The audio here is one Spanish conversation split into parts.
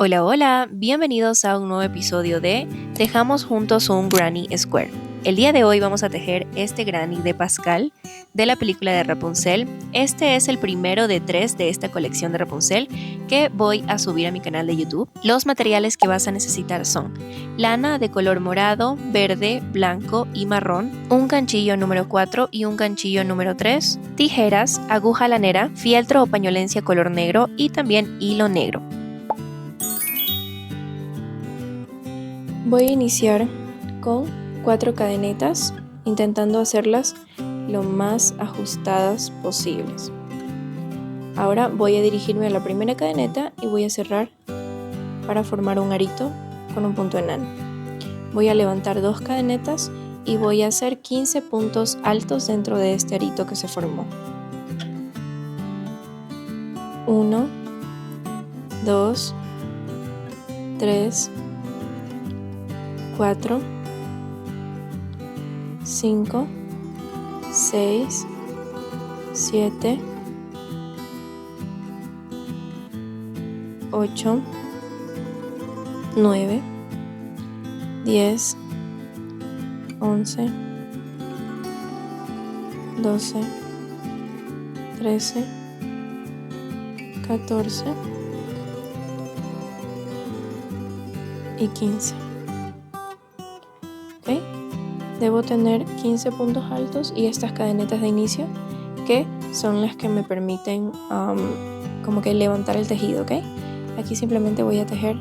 Hola, hola, bienvenidos a un nuevo episodio de Tejamos juntos un Granny Square. El día de hoy vamos a tejer este granny de Pascal de la película de Rapunzel. Este es el primero de 3 de esta colección de Rapunzel que voy a subir a mi canal de YouTube. Los materiales que vas a necesitar son lana de color morado, verde, blanco y marrón, un ganchillo número 4 y un ganchillo número 3, tijeras, aguja lanera, fieltro o pañolencia color negro y también hilo negro. Voy a iniciar con 4 cadenetas, intentando hacerlas lo más ajustadas posibles. Ahora voy a dirigirme a la primera cadeneta y voy a cerrar para formar un arito con un punto enano. Voy a levantar 2 cadenetas y voy a hacer 15 puntos altos dentro de este arito que se formó. 1, 2, 3, 4, 5, 6, 7, 8, 9, 10, 11, 12, 13, 14 y 15. ¿Ok? Debo tener 15 puntos altos y estas cadenetas de inicio que son las que me permiten como que levantar el tejido, ¿ok? Aquí simplemente voy a tejer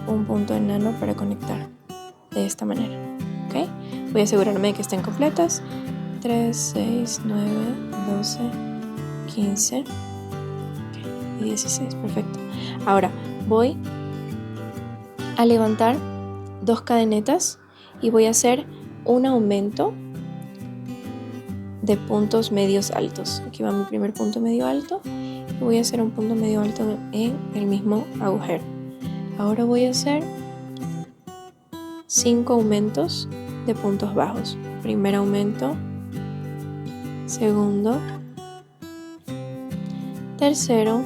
un punto enano para conectar de esta manera, ¿ok? Voy a asegurarme de que estén completas. 3, 6, 9, 12, 15 y 16, perfecto. Ahora voy a levantar 2 cadenetas y voy a hacer un aumento de puntos medios altos. Aquí va mi primer punto medio alto y voy a hacer un punto medio alto en el mismo agujero. Ahora voy a hacer 5 aumentos de puntos bajos. Primer aumento, segundo, tercero,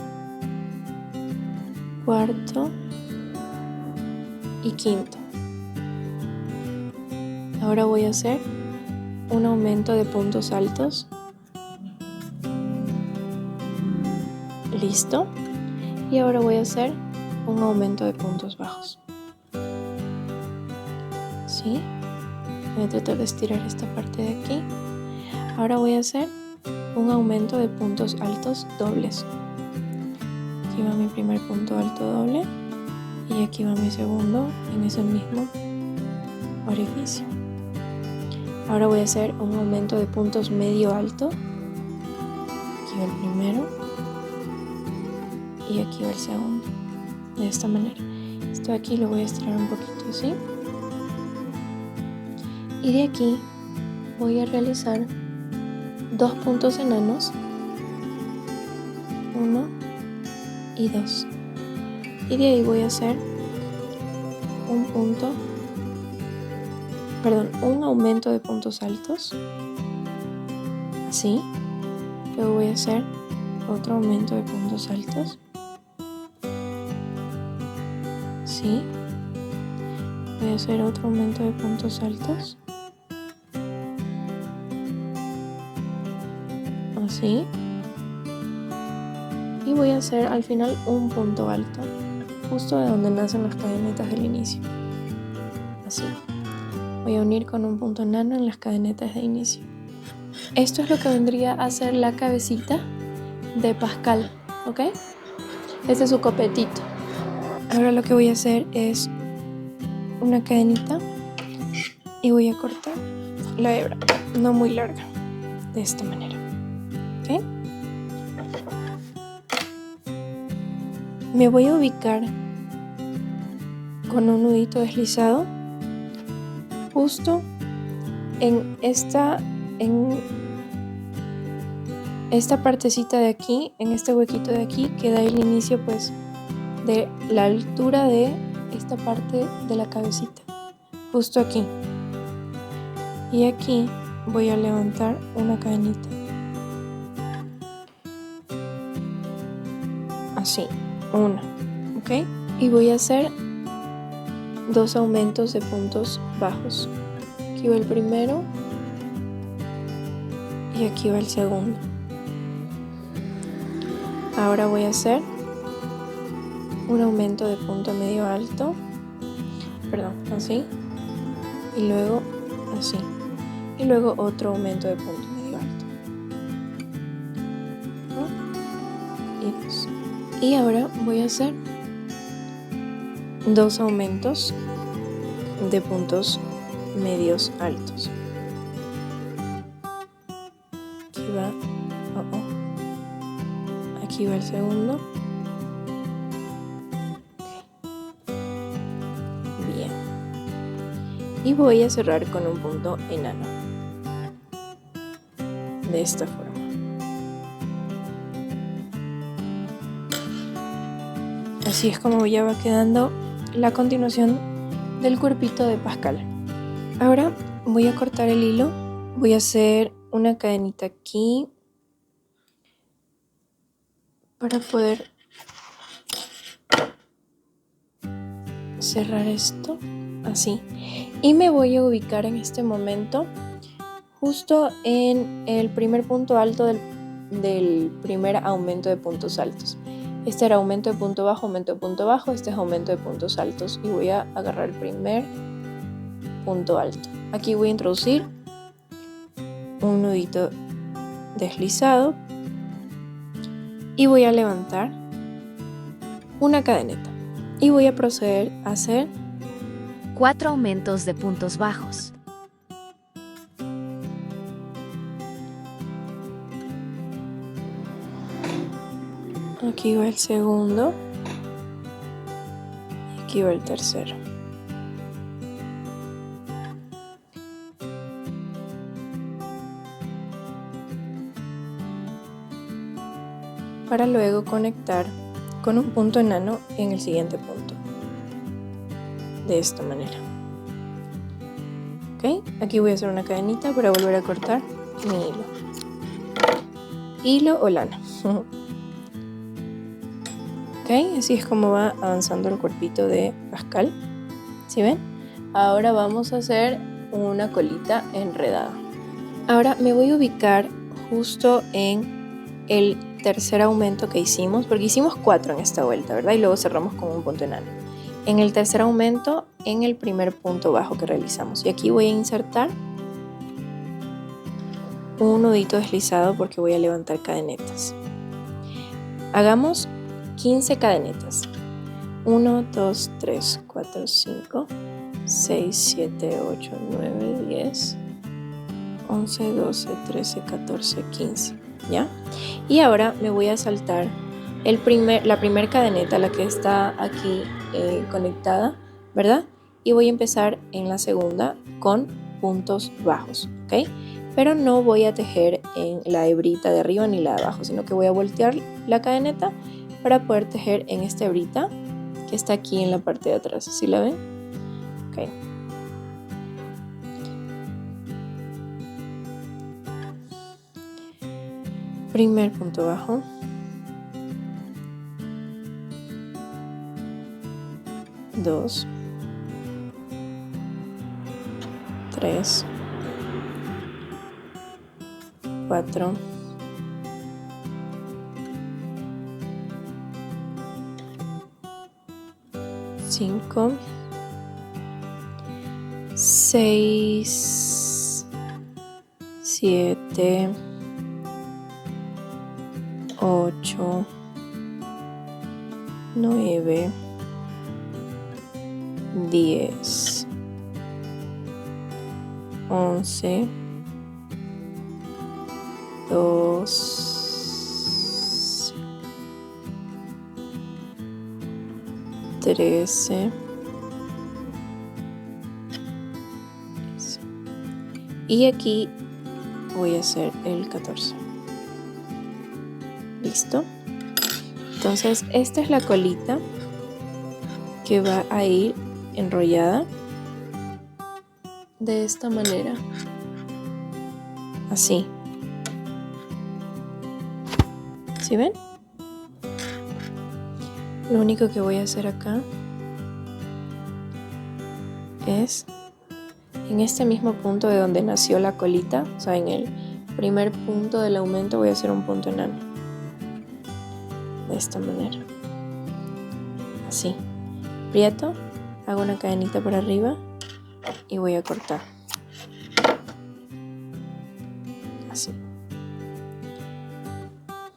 cuarto y quinto. Ahora voy a hacer un aumento de puntos altos. Listo. Y ahora voy a hacer un aumento de puntos bajos. ¿Sí? Voy a tratar de estirar esta parte de aquí. Ahora voy a hacer un aumento de puntos altos dobles. Aquí va mi primer punto alto doble y aquí va mi segundo en ese mismo orificio. Ahora voy a hacer un aumento de puntos medio alto. Aquí va el primero y aquí va el segundo. De esta manera. Esto de aquí lo voy a estirar un poquito así. Y de aquí voy a realizar 2 puntos enanos, 1 y 2. Y de ahí voy a hacer un aumento de puntos altos, así. Luego voy a hacer otro aumento de puntos altos, así. Voy a hacer otro aumento de puntos altos, así. Y voy a hacer al final un punto alto, justo de donde nacen las cadenetas del inicio, así. Voy a unir con un punto enano en las cadenetas de inicio. Esto es lo que vendría a ser la cabecita de Pascal, ¿ok? Este es su copetito. Ahora lo que voy a hacer es una cadenita y voy a cortar la hebra, no muy larga, de esta manera, ¿ok? Me voy a ubicar con un nudito deslizado justo en esta partecita de aquí, en este huequito de aquí, que da el inicio pues de la altura de esta parte de la cabecita, justo aquí. Y aquí voy a levantar una cadenita, así, una, ¿ok? Y voy a hacer 2 aumentos de puntos bajos. Aquí va el primero y aquí va el segundo. Ahora voy a hacer un aumento de punto medio alto, perdón, así, y luego así, y luego otro aumento de punto medio alto, ¿no? Y ahora voy a hacer 2 aumentos de puntos medios altos. Aquí va, aquí va el segundo. Bien. Y voy a cerrar con un punto enano. De esta forma. Así es como ya va quedando la continuación del cuerpito de Pascal. Ahora voy a cortar el hilo. Voy a hacer una cadenita aquí para poder cerrar esto así, y me voy a ubicar en este momento justo en el primer punto alto del primer aumento de puntos altos. Este era aumento de punto bajo, este es aumento de puntos altos, y voy a agarrar el primer punto alto. Aquí voy a introducir un nudito deslizado y voy a levantar una cadeneta. Y voy a proceder a hacer 4 aumentos de puntos bajos. Aquí va el segundo. Y aquí va el tercero. Para luego conectar con un punto enano en el siguiente punto. De esta manera. ¿Ok? Aquí voy a hacer una cadenita para volver a cortar mi hilo. Hilo o lana. ¿Ok? Así es como va avanzando el cuerpito de Pascal. ¿Sí ven? Ahora vamos a hacer una colita enredada. Ahora me voy a ubicar justo en el tercer aumento que hicimos, porque hicimos 4 en esta vuelta, ¿verdad? Y luego cerramos con un punto enano. En el tercer aumento, en el primer punto bajo que realizamos. Y aquí voy a insertar un nudito deslizado porque voy a levantar cadenetas. Hagamos 15 cadenetas. 1, 2, 3, 4, 5, 6, 7, 8, 9, 10, 11, 12, 13, 14, 15. ¿Ya? Y ahora me voy a saltar la primera cadeneta, la que está aquí conectada, ¿verdad? Y voy a empezar en la segunda con puntos bajos, ¿ok? Pero no voy a tejer en la hebrita de arriba ni la de abajo, sino que voy a voltear la cadeneta para poder tejer en esta hebrita que está aquí en la parte de atrás. ¿Sí la ven? Ok. Primer punto bajo. Dos. 3. 4. 5. 6. 7. 8, 9, 10, 11, 12, 13, y aquí voy a hacer el 14. ¿Listo? Entonces esta es la colita que va a ir enrollada de esta manera, así. ¿Sí ven? Lo único que voy a hacer acá es en este mismo punto de donde nació la colita, o sea, en el primer punto del aumento voy a hacer un punto enano. De esta manera. Así. Aprieto, hago una cadenita por arriba y voy a cortar. Así.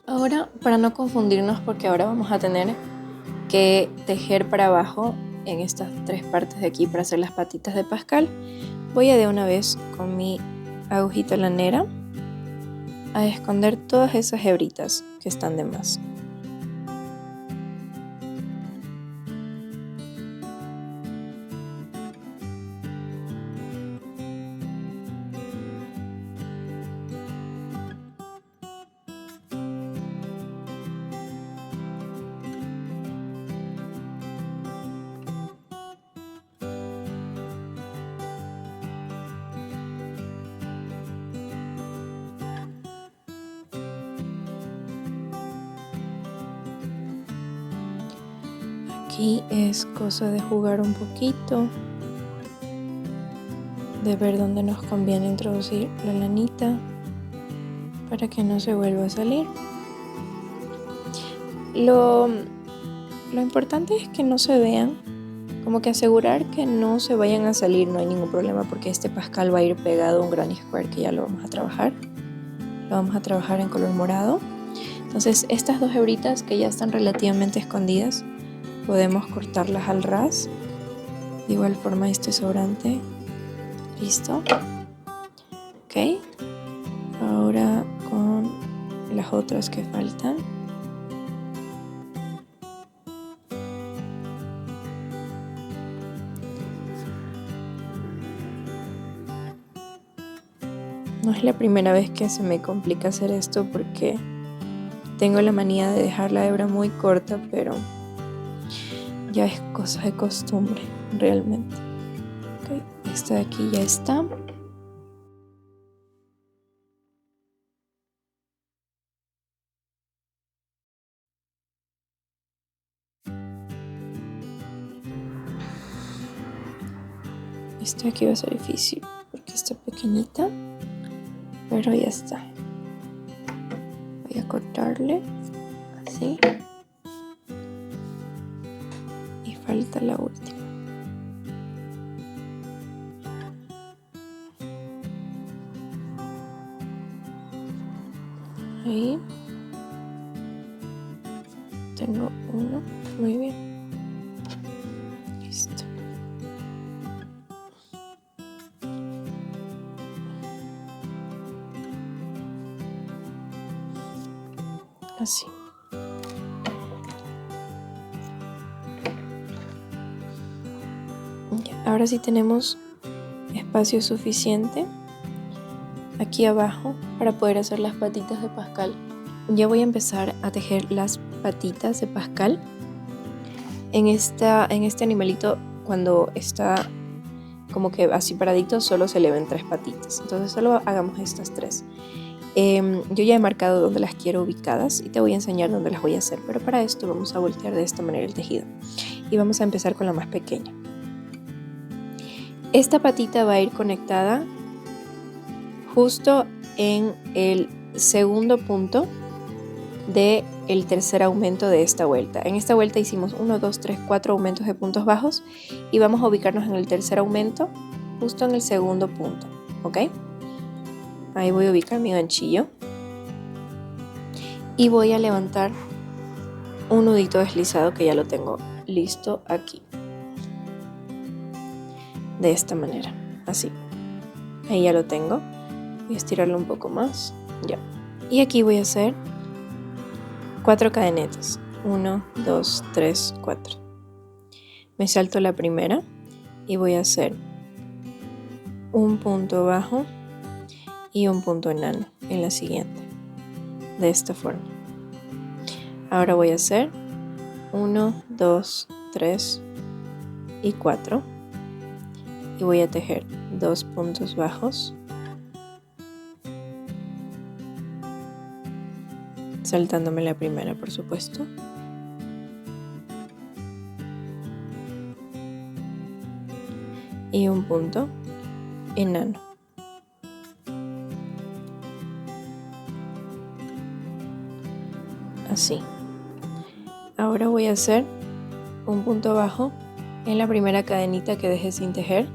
Ahora, para no confundirnos, porque ahora vamos a tener que tejer para abajo en estas tres partes de aquí para hacer las patitas de Pascal, voy a de una vez con mi agujita lanera a esconder todas esas hebritas que están de más. Aquí es cosa de jugar un poquito, de ver dónde nos conviene introducir la lanita para que no se vuelva a salir. Lo importante es que no se vean, como que asegurar que no se vayan a salir, no hay ningún problema porque este Pascal va a ir pegado a un Granny Square que ya lo vamos a trabajar. Lo vamos a trabajar en color morado. Entonces estas dos hebritas que ya están relativamente escondidas, podemos cortarlas al ras. De igual forma este sobrante. Listo. Ok. Ahora con las otras que faltan. No es la primera vez que se me complica hacer esto porque tengo la manía de dejar la hebra muy corta, pero ya es cosa de costumbre, realmente. Ok, esta de aquí ya está. Esta de aquí va a ser difícil porque está pequeñita, pero ya está. Voy a cortarle así. Y falta la última. Ahí tengo uno, muy bien, listo. Así. Ya, ahora sí tenemos espacio suficiente aquí abajo para poder hacer las patitas de Pascal. Ya voy a empezar a tejer las patitas de Pascal. En este animalito, cuando está como que así paradito, solo se le ven tres patitas. Entonces solo hagamos estas tres. Yo ya he marcado dónde las quiero ubicadas y te voy a enseñar dónde las voy a hacer. Pero para esto vamos a voltear de esta manera el tejido. Y vamos a empezar con la más pequeña. Esta patita va a ir conectada justo en el segundo punto del tercer aumento de esta vuelta. En esta vuelta hicimos 1, 2, 3, 4 aumentos de puntos bajos y vamos a ubicarnos en el tercer aumento justo en el segundo punto, ¿ok? Ahí voy a ubicar mi ganchillo y voy a levantar un nudito deslizado que ya lo tengo listo aquí. De esta manera, así. Ahí ya lo tengo. Voy a estirarlo un poco más, ya. Y aquí voy a hacer 4 cadenetas. 1, 2, 3, 4. Me salto la primera y voy a hacer un punto bajo y un punto enano en la siguiente. De esta forma. Ahora voy a hacer 1, 2, 3 y 4. Y voy a tejer 2 puntos bajos. Saltándome la primera, por supuesto. y un punto enano. Así. Ahora voy a hacer un punto bajo en la primera cadenita que dejé sin tejer.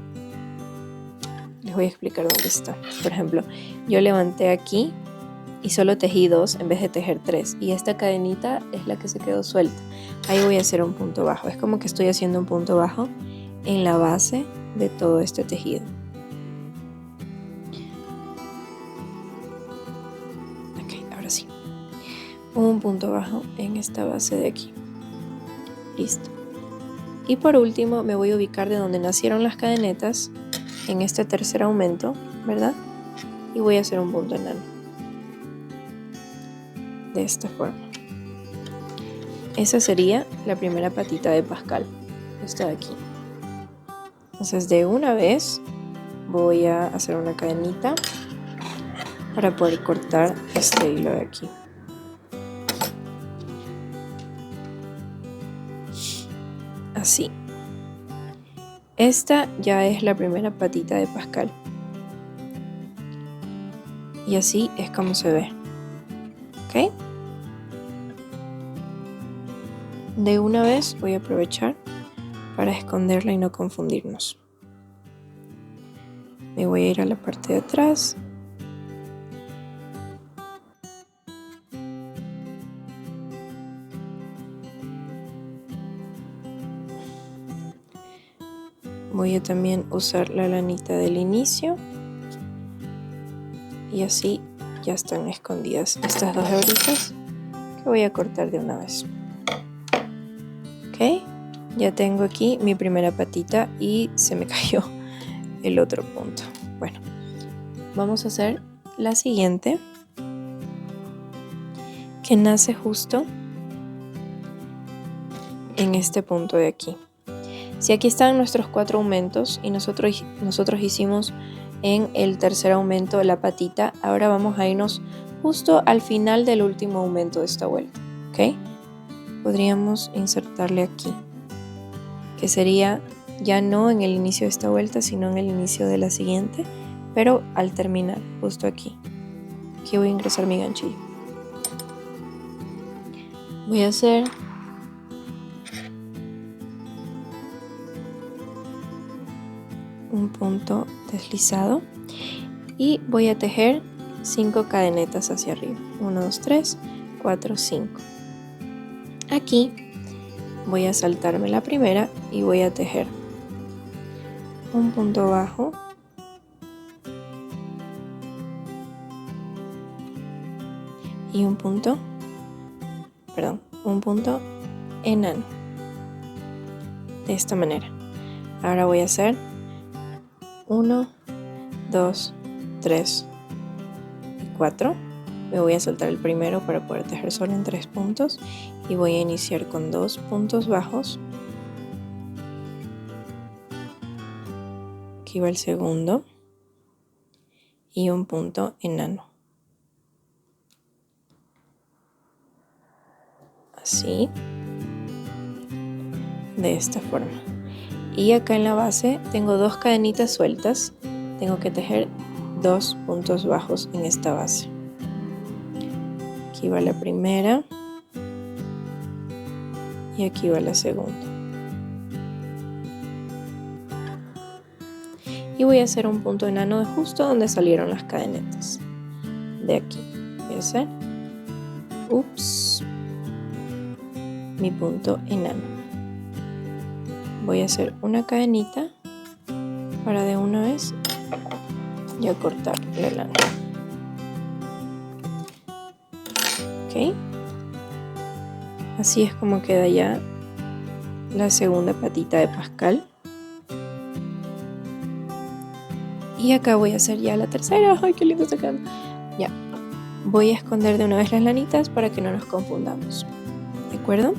Les voy a explicar dónde está. Por ejemplo, yo levanté aquí y solo tejí 2 en vez de tejer 3, y esta cadenita es la que se quedó suelta. Ahí voy a hacer un punto bajo. Es como que estoy haciendo un punto bajo en la base de todo este tejido. Ok, ahora sí. Un punto bajo en esta base de aquí. Listo. Y por último me voy a ubicar de donde nacieron las cadenetas en este tercer aumento, ¿verdad? Y voy a hacer un punto enano. De esta forma. Esa sería la primera patita de Pascal. Esta de aquí. Entonces de una vez voy a hacer una cadenita para poder cortar este hilo de aquí. Así. Esta ya es la primera patita de Pascal. Y así es como se ve. ¿Ok? De una vez voy a aprovechar para esconderla y no confundirnos. Me voy a ir a la parte de atrás. Voy a también usar la lanita del inicio. Y así ya están escondidas estas 2 hebritas que voy a cortar de una vez. Ok, ya tengo aquí mi primera patita y se me cayó el otro punto. Bueno, vamos a hacer la siguiente, que nace justo en este punto de aquí. Si aquí están nuestros 4 aumentos y nosotros hicimos en el tercer aumento la patita, ahora vamos a irnos justo al final del último aumento de esta vuelta. ¿Ok? Podríamos insertarle aquí, que sería ya no en el inicio de esta vuelta, sino en el inicio de la siguiente, pero al terminar, justo aquí. Aquí voy a ingresar mi ganchillo. Voy a hacer un punto deslizado y voy a tejer 5 cadenetas hacia arriba. 1, 2, 3, 4, 5. Aquí voy a saltarme la primera y voy a tejer un punto bajo y un punto enano, de esta manera. Ahora voy a hacer 1, 2, 3 y 4. Me voy a soltar el primero para poder tejer solo en 3 puntos y voy a iniciar con 2 puntos bajos. Aquí va el segundo y un punto enano. Así, de esta forma. Y acá en la base tengo 2 cadenitas sueltas. Tengo que tejer 2 puntos bajos en esta base. Aquí va la primera y aquí va la segunda. Y voy a hacer un punto enano de justo donde salieron las cadenetas. De aquí. Voy a hacer mi punto enano. Voy a hacer una cadenita para de una vez ya cortar la lana. Ok, así es como queda ya la segunda patita de Pascal. Y acá voy a hacer ya la tercera. ¡Ay, qué lindo está quedando! Ya, voy a esconder de una vez las lanitas para que no nos confundamos. ¿De acuerdo?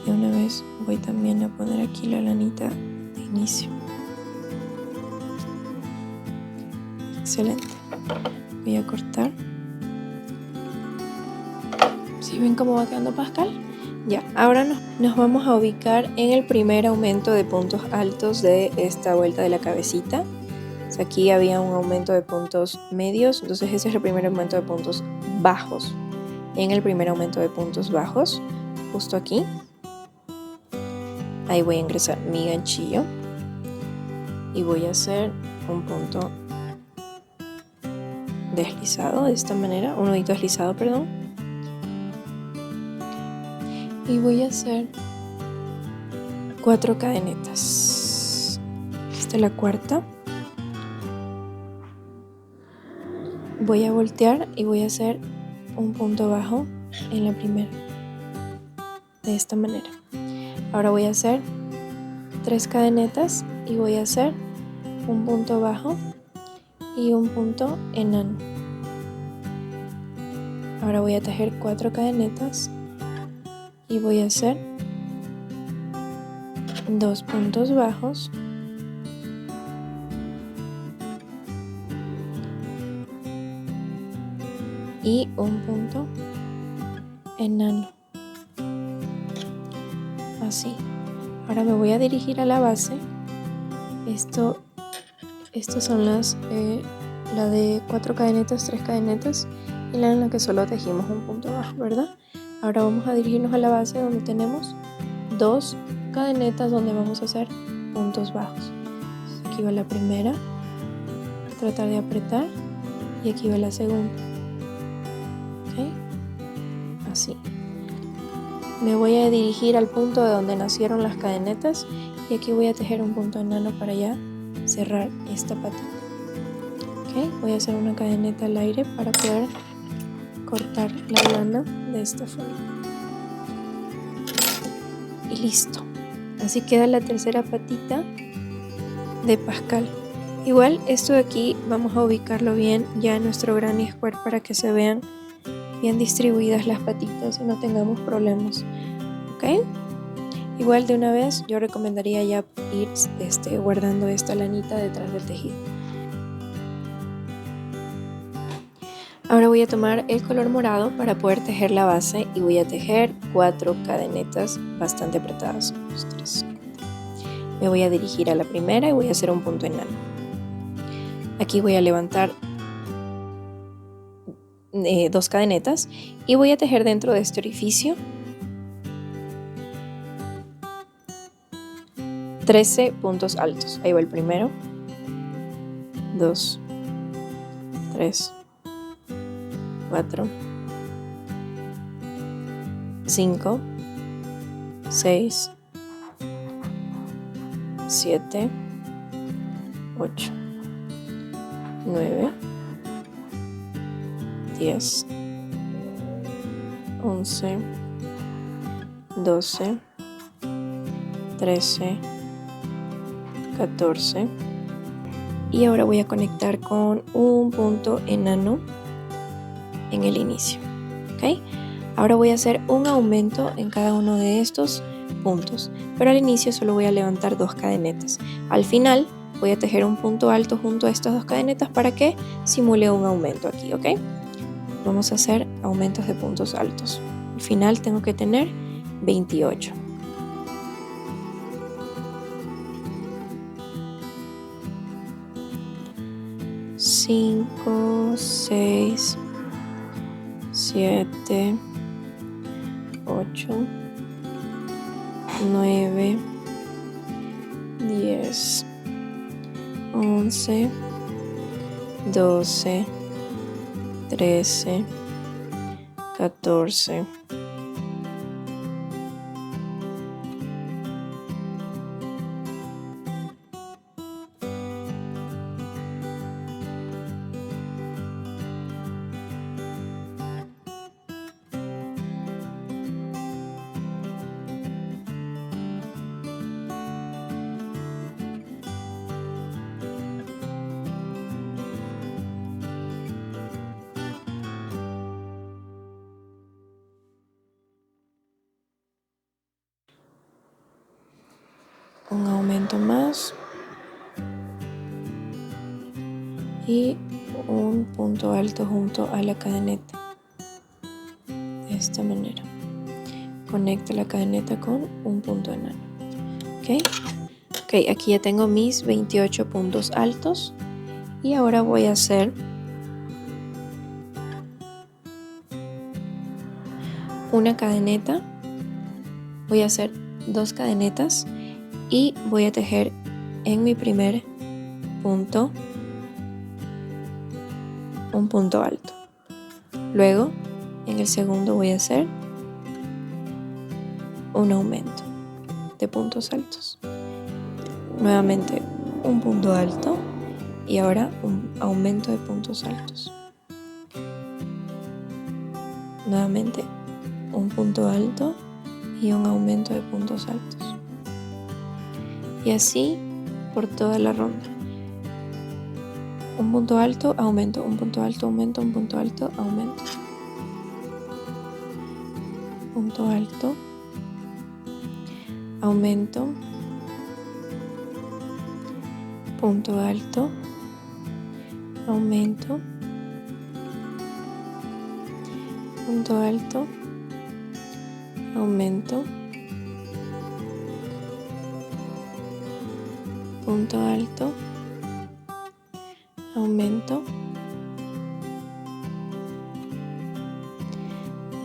Y de una vez voy también a poner aquí la lanita de inicio. Excelente. Voy a cortar. ¿Sí ven cómo va quedando Pascal? Ya, ahora nos vamos a ubicar en el primer aumento de puntos altos de esta vuelta de la cabecita. O sea, aquí había un aumento de puntos medios, entonces ese es el primer aumento de puntos bajos. En el primer aumento de puntos bajos, justo aquí, ahí voy a ingresar mi ganchillo y voy a hacer un punto deslizado de esta manera, un nudito deslizado, perdón. Y voy a hacer 4 cadenetas. Esta es la cuarta. Voy a voltear y voy a hacer un punto bajo en la primera, de esta manera. Ahora voy a hacer 3 cadenetas y voy a hacer un punto bajo y un punto enano. Ahora voy a tejer 4 cadenetas y voy a hacer 2 puntos bajos y un punto enano, así. Ahora me voy a dirigir a la base. Estos son la de 4 cadenetas, 3 cadenetas y la en la que solo tejimos un punto bajo, ¿verdad? Ahora vamos a dirigirnos a la base donde tenemos 2 cadenetas donde vamos a hacer puntos bajos. Aquí va la primera, tratar de apretar, y aquí va la segunda. ¿Ok? Así. Me voy a dirigir al punto de donde nacieron las cadenetas y aquí voy a tejer un punto enano para ya cerrar esta patita. ¿Ok? Voy a hacer una cadeneta al aire para poder cortar la lana de esta forma. Y listo. Así queda la tercera patita de Pascal. Igual esto de aquí vamos a ubicarlo bien ya en nuestro Granny Square para que se vean bien distribuidas las patitas y no tengamos problemas. ¿Ok? Igual de una vez yo recomendaría ya ir guardando esta lanita detrás del tejido. Ahora voy a tomar el color morado para poder tejer la base y voy a tejer 4 cadenetas bastante apretadas. 1, 2, 3, 4. Me voy a dirigir a la primera y voy a hacer un punto enano. Aquí voy a levantar 2 cadenetas y voy a tejer dentro de este orificio 13 puntos altos. Ahí va el primero, 2, 3, 4, 5, 6, 7, 8, 9, 10, 11, 12, 13, 14. Y ahora voy a conectar con un punto enano en el inicio. ¿Ok? Ahora voy a hacer un aumento en cada uno de estos puntos, pero al inicio solo voy a levantar 2 cadenetas. Al final voy a tejer un punto alto junto a estas 2 cadenetas para que simule un aumento aquí, ¿ok? Vamos a hacer aumentos de puntos altos. Al final tengo que tener 28. Cinco, 6, 7, 8, 9, 10, 11, 12, 13, 14. Un aumento más y un punto alto junto a la cadeneta de de esta manera. Conecto la cadeneta con un punto enano. Ok, aquí ya tengo mis 28 puntos altos y ahora voy a hacer una cadeneta. Voy a hacer 2 cadenetas y voy a tejer en mi primer punto un punto alto. Luego en el segundo voy a hacer un aumento de puntos altos. Nuevamente un punto alto y ahora un aumento de puntos altos. Nuevamente un punto alto y un aumento de puntos altos. Y así por toda la ronda. Un punto alto, aumento, un punto alto, aumento, un punto alto, aumento. Punto alto, aumento, punto alto, aumento, punto alto, aumento, punto alto, aumento,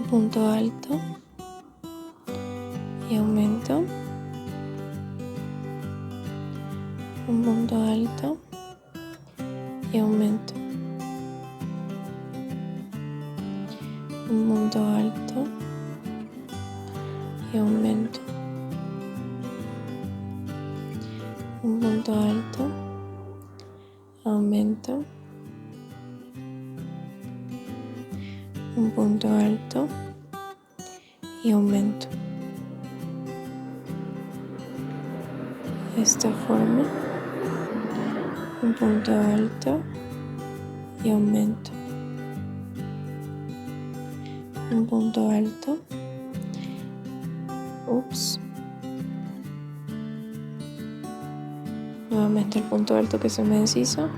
punto alto y aumento, un punto alto y aumento, un punto alto y aumento, un punto alto, aumento, un punto alto y aumento. De esta forma, un punto alto y aumento, un punto alto, nuevamente el punto alto que se me deshizo,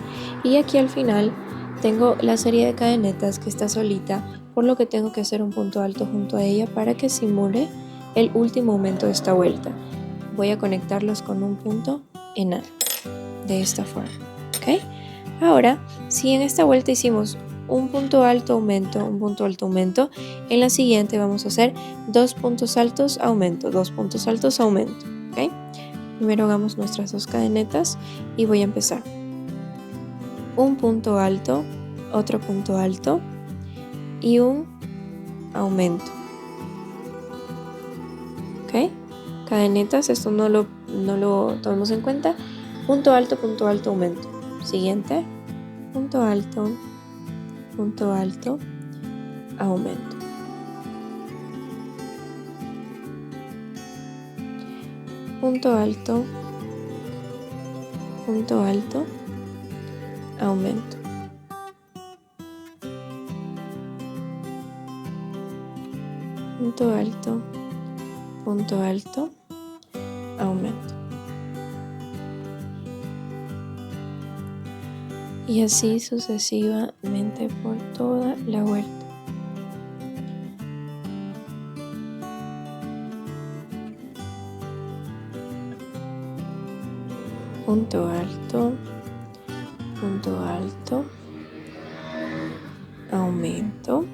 y aquí al final tengo la serie de cadenetas que está solita, por lo que tengo que hacer un punto alto junto a ella para que simule el último aumento de esta vuelta. Voy a conectarlos con un punto enano de esta forma. ¿Ok? Ahora, si en esta vuelta hicimos un punto alto, aumento, un punto alto, aumento, en la siguiente vamos a hacer 2 puntos altos, aumento, 2 puntos altos, aumento. ¿Ok? Primero hagamos nuestras 2 cadenetas y voy a empezar. Un punto alto, otro punto alto y un aumento. ¿Ok? Cadenetas, esto no lo tomemos en cuenta. Punto alto, aumento. Siguiente, punto alto, aumento. Punto alto, aumento. Punto alto, aumento. Y así sucesivamente por toda la vuelta. Punto alto, aumento,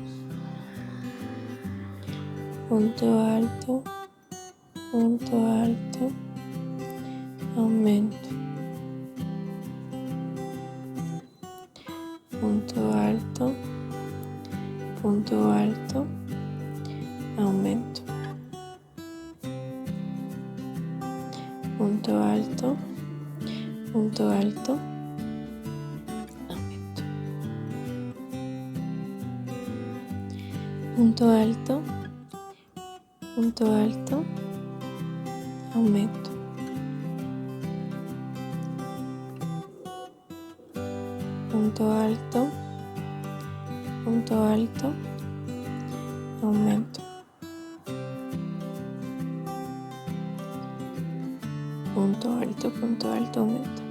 punto alto, aumento, punto alto, aumento, punto alto, aumento, punto alto, aumento, punto alto, aumento, punto alto, aumento.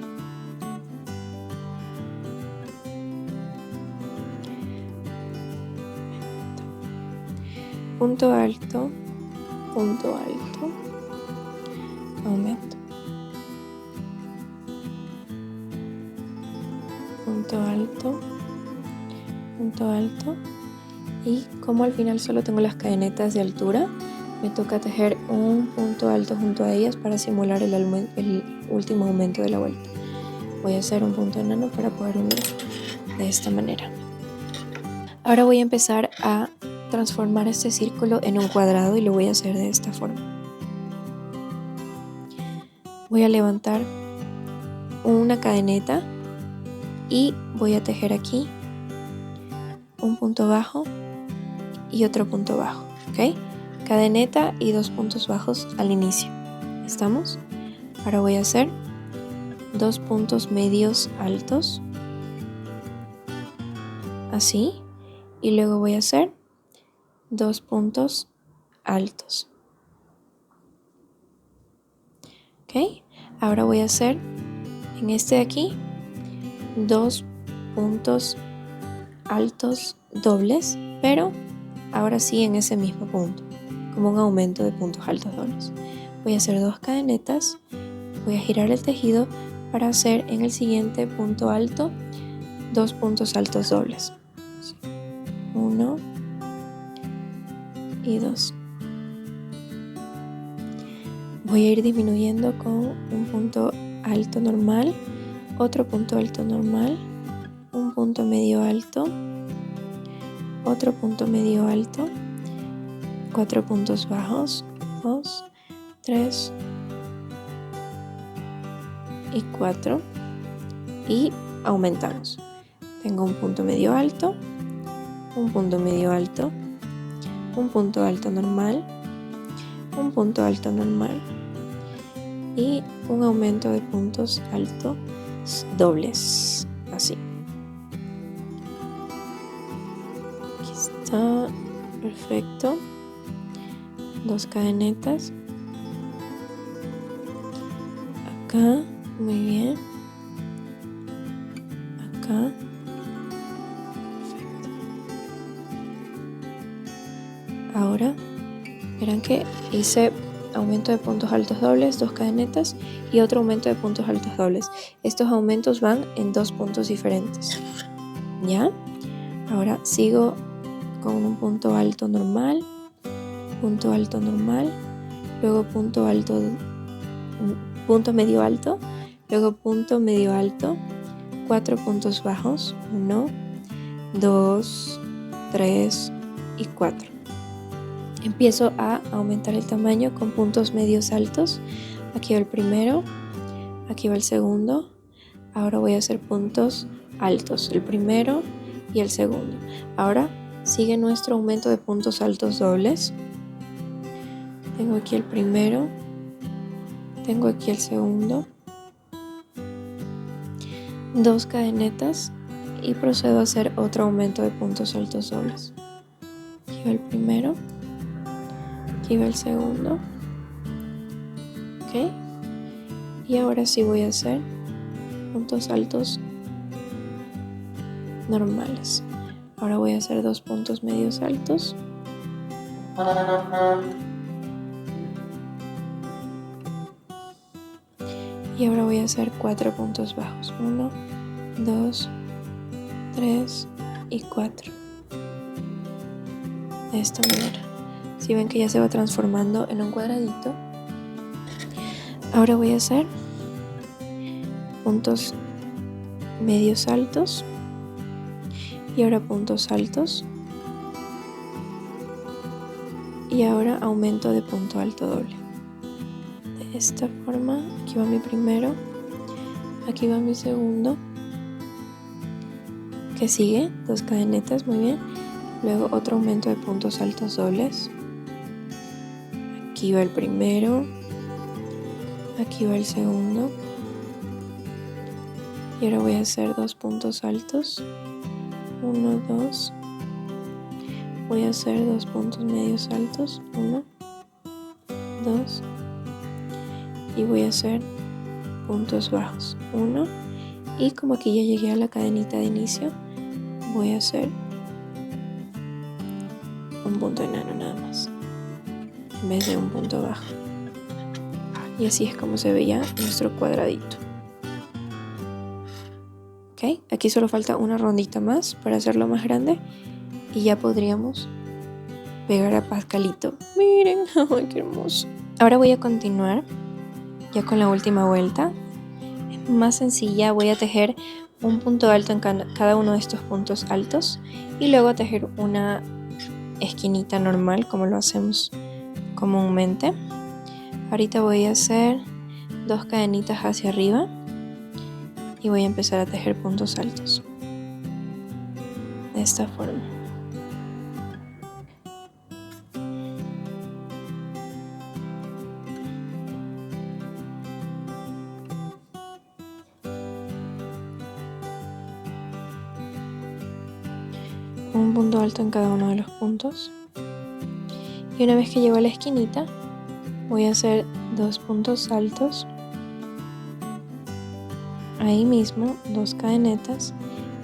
punto alto, aumento, punto alto, y como al final solo tengo las cadenetas de altura, me toca tejer un punto alto junto a ellas para simular el último aumento de la vuelta. Voy a hacer un punto enano para poder unir de esta manera. Ahora voy a empezar a transformar este círculo en un cuadrado y lo voy a hacer de esta forma. Voy a levantar una cadeneta y voy a tejer aquí un punto bajo y otro punto bajo, ¿ok? Cadeneta y 2 puntos bajos al inicio. ¿Estamos? Ahora voy a hacer 2 puntos medios altos, así, y luego voy a hacer 2 puntos altos. ¿Ok? Ahora voy a hacer en este de aquí 2 puntos altos dobles, pero ahora sí en ese mismo punto, como un aumento de puntos altos dobles. Voy a hacer 2 cadenetas, voy a girar el tejido para hacer en el siguiente punto alto 2 puntos altos dobles. 1 y 2. Voy a ir disminuyendo con un punto alto normal, otro punto alto normal, un punto medio alto, otro punto medio alto, 4 puntos bajos, 2, 3 y 4, y aumentamos. Tengo un punto medio alto, un punto medio alto, un punto alto normal, un punto alto normal y un aumento de puntos altos dobles, así. Aquí está, perfecto. 2 cadenetas. Acá, muy bien. Acá. Perfecto. Ahora, verán que hice aumento de puntos altos dobles, 2 cadenetas y otro aumento de puntos altos dobles. Estos aumentos van en 2 puntos diferentes. ¿Ya? Ahora sigo con un punto alto normal, luego punto alto, punto medio alto, luego punto medio alto, 4 puntos bajos, 1, 2, 3 y 4. Empiezo a aumentar el tamaño con puntos medios altos. Aquí va el primero, aquí va el segundo. Ahora voy a hacer puntos altos, el primero y el segundo. Ahora sigue nuestro aumento de puntos altos dobles. Tengo aquí el primero, tengo aquí el segundo, 2 cadenetas y procedo a hacer otro aumento de puntos altos dobles. Aquí va el primero, aquí va el segundo, ok, y ahora sí voy a hacer puntos altos normales. Ahora voy a hacer 2 puntos medios altos, y ahora voy a hacer 4 puntos bajos, 1, 2, 3 y 4, de esta manera. Si ven que ya se va transformando en un cuadradito, ahora voy a hacer puntos medios altos y ahora puntos altos y ahora aumento de punto alto doble. De esta forma, aquí va mi primero, aquí va mi segundo, que sigue, 2 cadenetas, muy bien, luego otro aumento de puntos altos dobles, aquí va el primero, aquí va el segundo, y ahora voy a hacer 2 puntos altos, 1, 2, voy a hacer 2 puntos medios altos, 1, 2, y voy a hacer puntos bajos, 1, y como aquí ya llegué a la cadenita de inicio, voy a hacer un punto enano nada más, en vez de un punto bajo. Y así es como se veía nuestro cuadradito. Ok, aquí solo falta una rondita más para hacerlo más grande y ya podríamos pegar a Pascalito. Miren, ¡ay, qué hermoso! Ahora voy a continuar ya con la última vuelta. Es más sencilla, voy a tejer un punto alto en cada uno de estos puntos altos y luego tejer una esquinita normal como lo hacemos comúnmente. Ahorita voy a hacer 2 cadenitas hacia arriba y voy a empezar a tejer puntos altos de esta forma. Un punto alto en cada uno de los puntos y una vez que llego a la esquinita voy a hacer 2 puntos altos ahí mismo, 2 cadenetas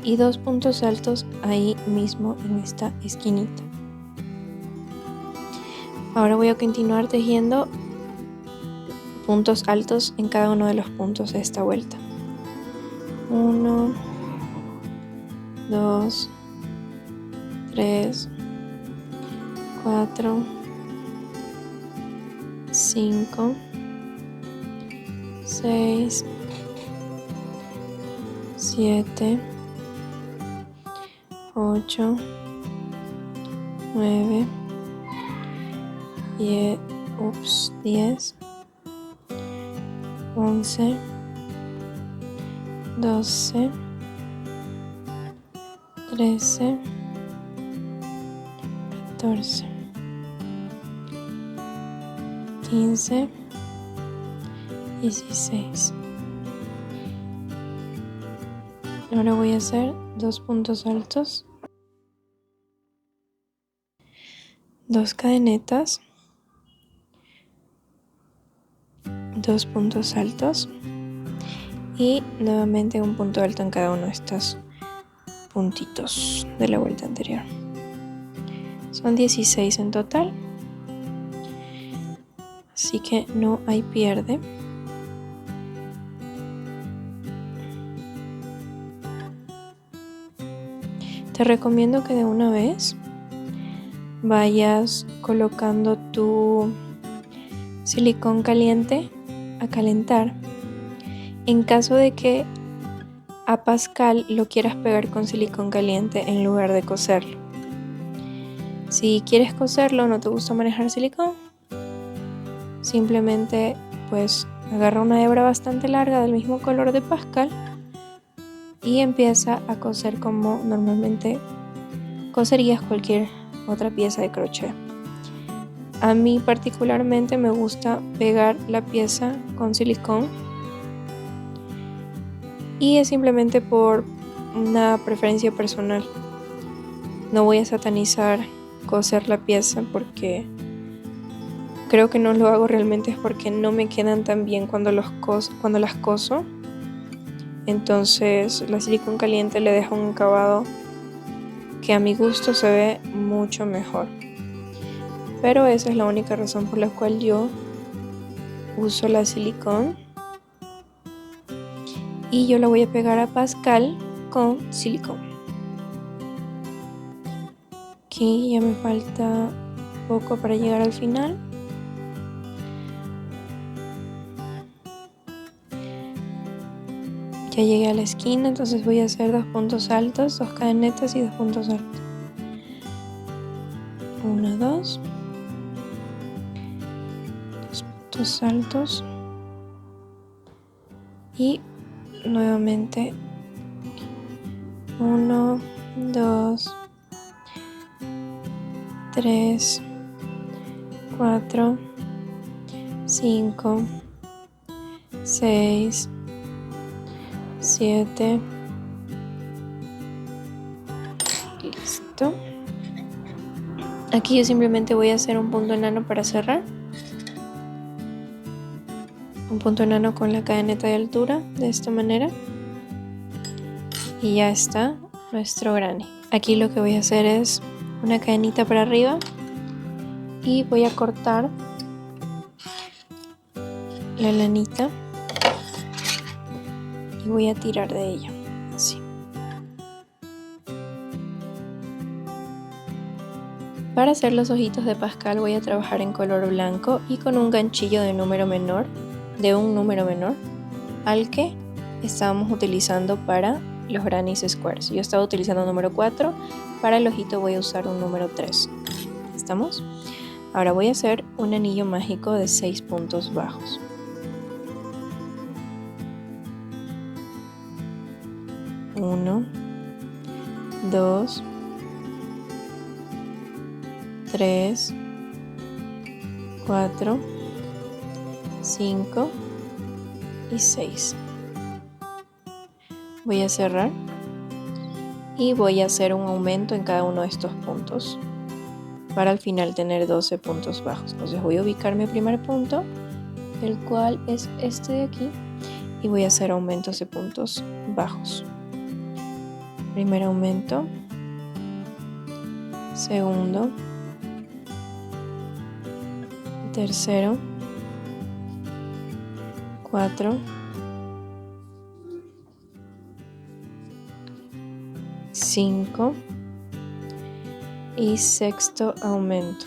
y 2 puntos altos ahí mismo en esta esquinita. Ahora voy a continuar tejiendo puntos altos en cada uno de los puntos de esta vuelta. 1, 2, 3, 4, 5, 6, 7, 8, 9, 10, 11, 12, 13, 14, 15, 16. Ahora voy a hacer 2 puntos altos, 2 cadenetas, 2 puntos altos y nuevamente un punto alto en cada uno de estos puntitos de la vuelta anterior. Son 16 en total, así que no hay pierde. Te recomiendo que de una vez vayas colocando tu silicón caliente a calentar en caso de que a Pascal lo quieras pegar con silicón caliente en lugar de coserlo. Si quieres coserlo, no te gusta manejar silicón, simplemente pues agarra una hebra bastante larga del mismo color de Pascal y empieza a coser como normalmente coserías cualquier otra pieza de crochet. A mí particularmente me gusta pegar la pieza con silicón y es simplemente por una preferencia personal. No voy a satanizar coser la pieza porque creo que no lo hago realmente es porque no me quedan tan bien cuando las coso. Entonces la silicón caliente le deja un acabado que a mi gusto se ve mucho mejor. Pero esa es la única razón por la cual yo uso la silicón. Y yo la voy a pegar a Pascal con silicón. Aquí ya me falta poco para llegar al final. Ya llegué a la esquina, entonces voy a hacer 2 puntos altos, 2 cadenetas y 2 puntos altos. 1, 2. 2 puntos altos. Y nuevamente 1, 2, 3, 4, 5, 6, 7. Listo. Aquí yo simplemente voy a hacer un punto enano para cerrar. Un punto enano con la cadeneta de altura de esta manera. Y ya está nuestro granny. Aquí lo que voy a hacer es una cadenita para arriba y voy a cortar la lanita y voy a tirar de ella, así. Para hacer los ojitos de Pascal voy a trabajar en color blanco y con un ganchillo de un número menor al que estábamos utilizando para los Granny's Squares. Yo estaba utilizando el número 4, para el ojito voy a usar un número 3. ¿Estamos? Ahora voy a hacer un anillo mágico de 6 puntos bajos. Uno, 2, 3, 4, 5 y 6. Voy a cerrar y voy a hacer un aumento en cada uno de estos puntos para al final tener 12 puntos bajos. Entonces voy a ubicar mi primer punto, el cual es este de aquí, y voy a hacer aumentos de puntos bajos. Primer aumento, segundo, tercero, 4, 5 y sexto aumento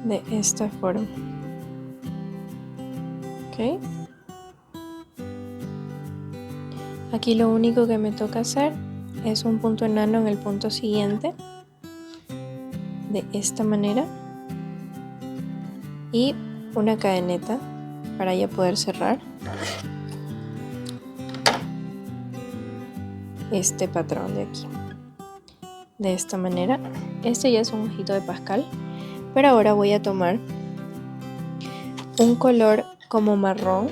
de esta forma. ¿Ok? Aquí lo único que me toca hacer es un punto enano en el punto siguiente de esta manera y una cadeneta para ya poder cerrar este patrón de aquí. De esta manera, este ya es un ojito de Pascal, pero ahora voy a tomar un color como marrón.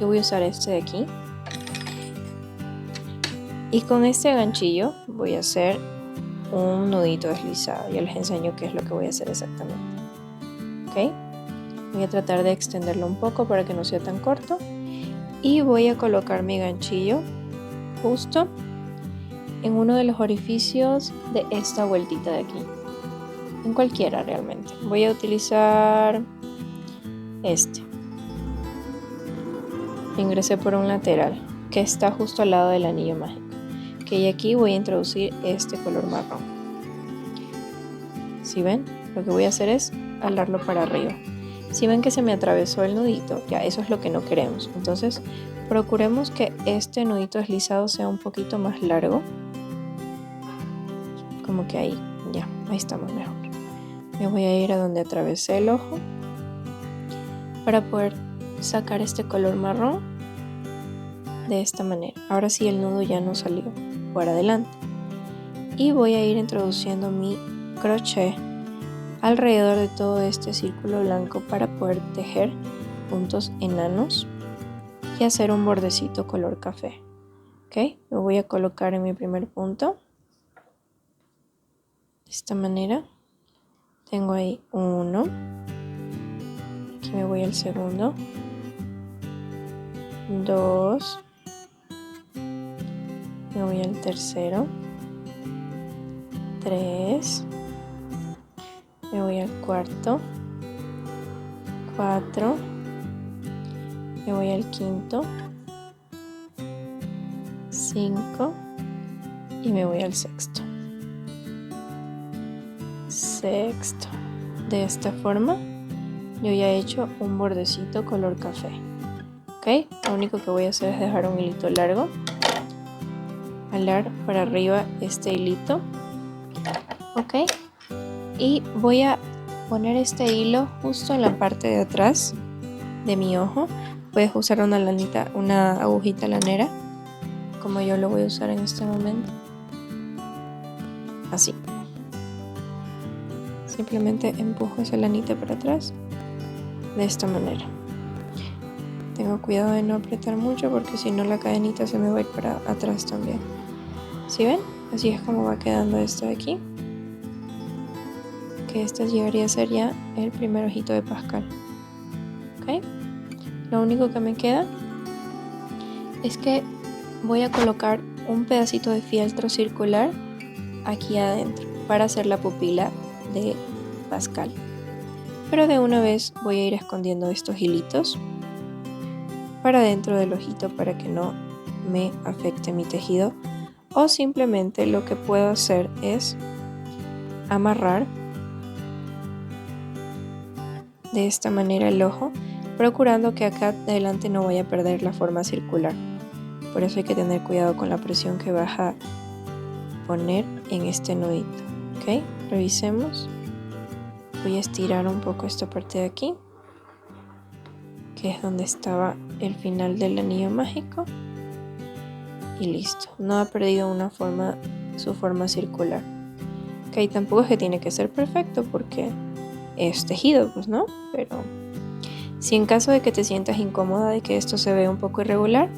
Yo voy a usar este de aquí y con este ganchillo voy a hacer un nudito deslizado. Ya les enseño qué es lo que voy a hacer exactamente. ¿Ok? Voy a tratar de extenderlo un poco para que no sea tan corto y voy a colocar mi ganchillo justo en uno de los orificios de esta vueltita de aquí, en cualquiera realmente. Voy a utilizar este. Ingresé por un lateral que está justo al lado del anillo mágico. Y aquí voy a introducir este color marrón. Si ven, lo que voy a hacer es alarlo para arriba. Si ven que se me atravesó el nudito, ya eso es lo que no queremos. Entonces procuremos que este nudito deslizado sea un poquito más largo. Como que ahí, ya, ahí estamos mejor. Me voy a ir a donde atravesé el ojo para poder sacar este color marrón de esta manera. Ahora sí el nudo ya no salió por adelante. Y voy a ir introduciendo mi crochet alrededor de todo este círculo blanco para poder tejer puntos enanos y hacer un bordecito color café. ¿Ok? Lo voy a colocar en mi primer punto. De esta manera. Tengo ahí uno. Aquí me voy al segundo. 2. Me voy al tercero. 3. Me voy al cuarto. 4. Me voy al quinto. 5. Y me voy al sexto. De esta forma yo ya he hecho un bordecito color café. Ok, lo único que voy a hacer es dejar un hilito largo, alar para arriba este hilito. Ok, y voy a poner este hilo justo en la parte de atrás de mi ojo. Puedes usar una agujita lanera como yo lo voy a usar en este momento, así. Simplemente empujo esa lanita para atrás de esta manera. Tengo cuidado de no apretar mucho porque si no la cadenita se me va a ir para atrás también. ¿Sí ven? Así es como va quedando esto de aquí. Que este llegaría a ser ya el primer ojito de Pascal. ¿Ok? Lo único que me queda es que voy a colocar un pedacito de fieltro circular aquí adentro para hacer la pupila de Pascal. Pero de una vez voy a ir escondiendo estos hilitos para dentro del ojito para que no me afecte mi tejido, o simplemente lo que puedo hacer es amarrar de esta manera el ojo, procurando que acá adelante no vaya a perder la forma circular. Por eso hay que tener cuidado con la presión que vas a poner en este nudito. Ok, revisemos. Voy a estirar un poco esta parte de aquí, que es donde estaba el final del anillo mágico, y listo. No ha perdido su forma circular. Ok, tampoco es que tiene que ser perfecto porque es tejido, pues no, pero si en caso de que te sientas incómoda de que esto se vea un poco irregular,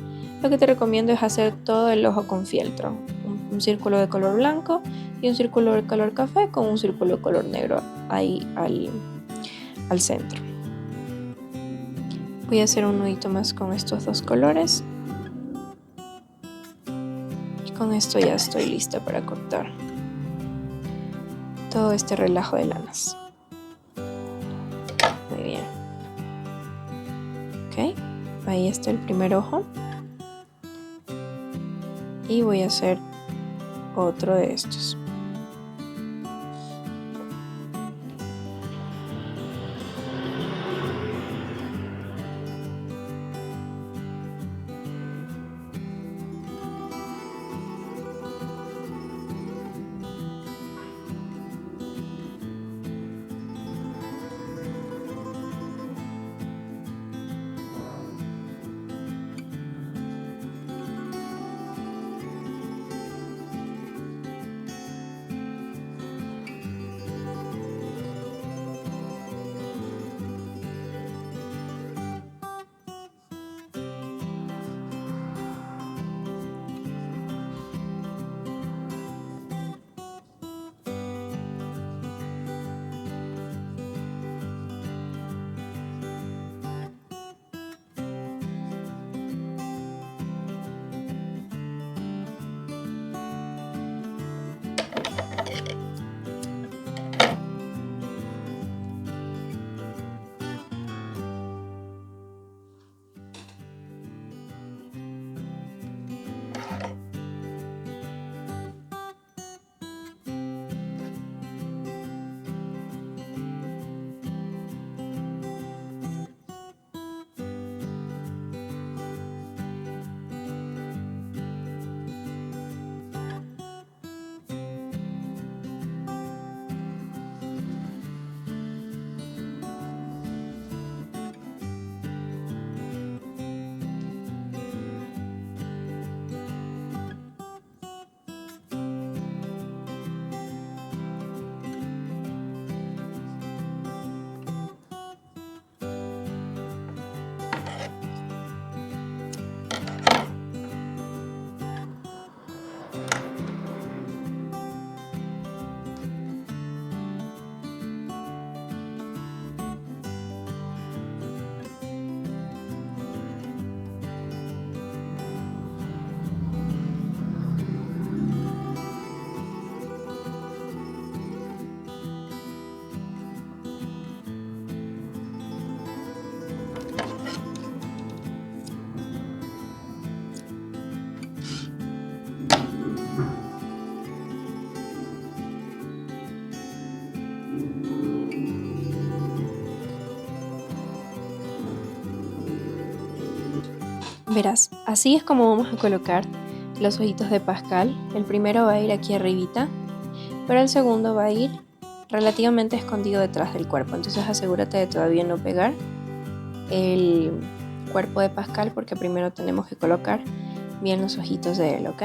lo que te recomiendo es hacer todo el ojo con fieltro, un círculo de color blanco y un círculo de color café con un círculo de color negro ahí al centro. Voy a hacer un nudito más con estos dos colores y con esto ya estoy lista para cortar todo este relajo de lanas. Muy bien. Ok, ahí está el primer ojo. Y voy a hacer otro de estos. Verás, así es como vamos a colocar los ojitos de Pascal. El primero va a ir aquí arribita, pero el segundo va a ir relativamente escondido detrás del cuerpo. Entonces asegúrate de todavía no pegar el cuerpo de Pascal porque primero tenemos que colocar bien los ojitos de él, ¿ok?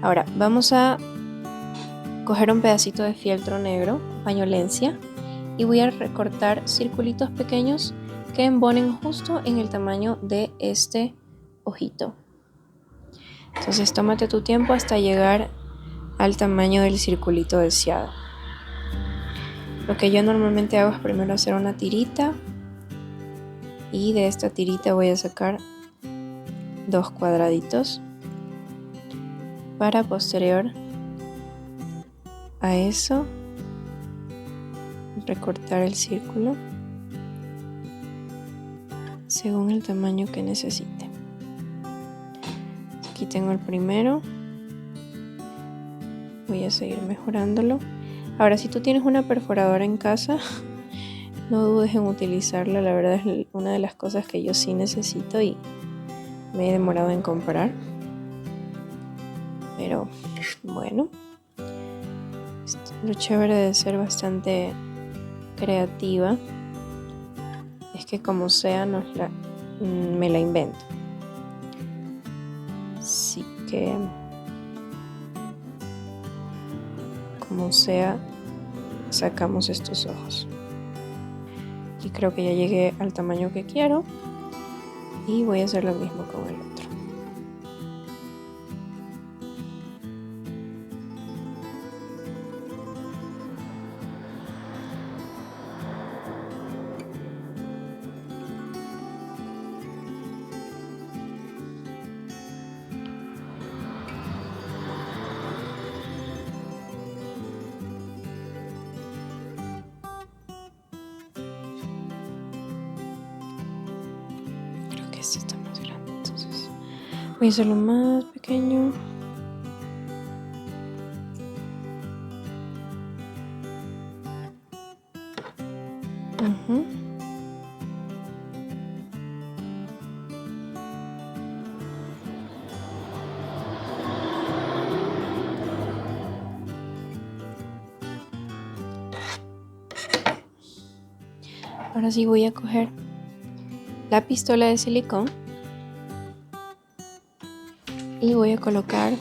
Ahora vamos a coger un pedacito de fieltro negro, pañolencia, y voy a recortar circulitos pequeños que embonen justo en el tamaño de este ojito. Entonces tómate tu tiempo hasta llegar al tamaño del circulito deseado. Lo que yo normalmente hago es primero hacer una tirita y de esta tirita voy a sacar 2 cuadraditos para posterior a eso recortar el círculo según el tamaño que necesite. Aquí tengo el primero. Voy a seguir mejorándolo. Ahora, si tú tienes una perforadora en casa, no dudes en utilizarla. La verdad es una de las cosas que yo sí necesito y me he demorado en comprar. Pero bueno, lo chévere de ser bastante creativa es que como sea me la invento. Así que como sea, sacamos estos ojos. Y creo que ya llegué al tamaño que quiero y voy a hacer lo mismo con el otro. Este está más grande, entonces voy a hacerlo más pequeño. Ahora sí voy a coger la pistola de silicón y voy a colocar,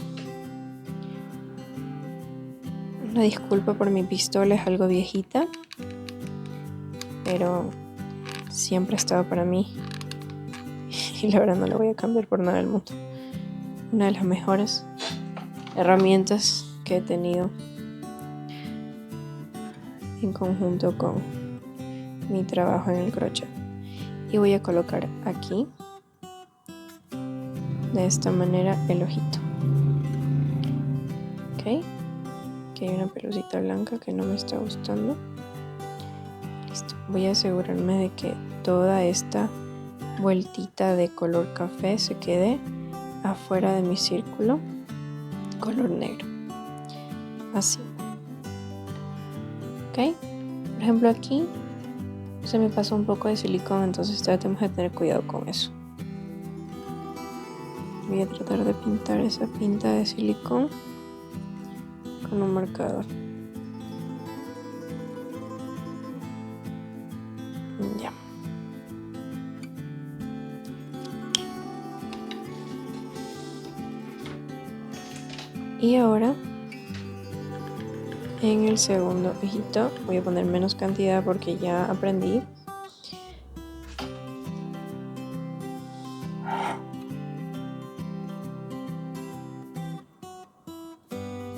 una disculpa por mi pistola, es algo viejita, pero siempre ha estado para mí y la verdad no la voy a cambiar por nada del mundo. Una de las mejores herramientas que he tenido en conjunto con mi trabajo en el crochet. Y voy a colocar aquí de esta manera el ojito. Ok, aquí hay una pelucita blanca que no me está gustando. Listo, voy a asegurarme de que toda esta vueltita de color café se quede afuera de mi círculo color negro, así. Ok, por ejemplo aquí se me pasó un poco de silicón, entonces tratemos de tener cuidado con eso. Voy a tratar de pintar esa pinta de silicón con un marcador. Ya. Y ahora en el segundo ojito voy a poner menos cantidad porque ya aprendí.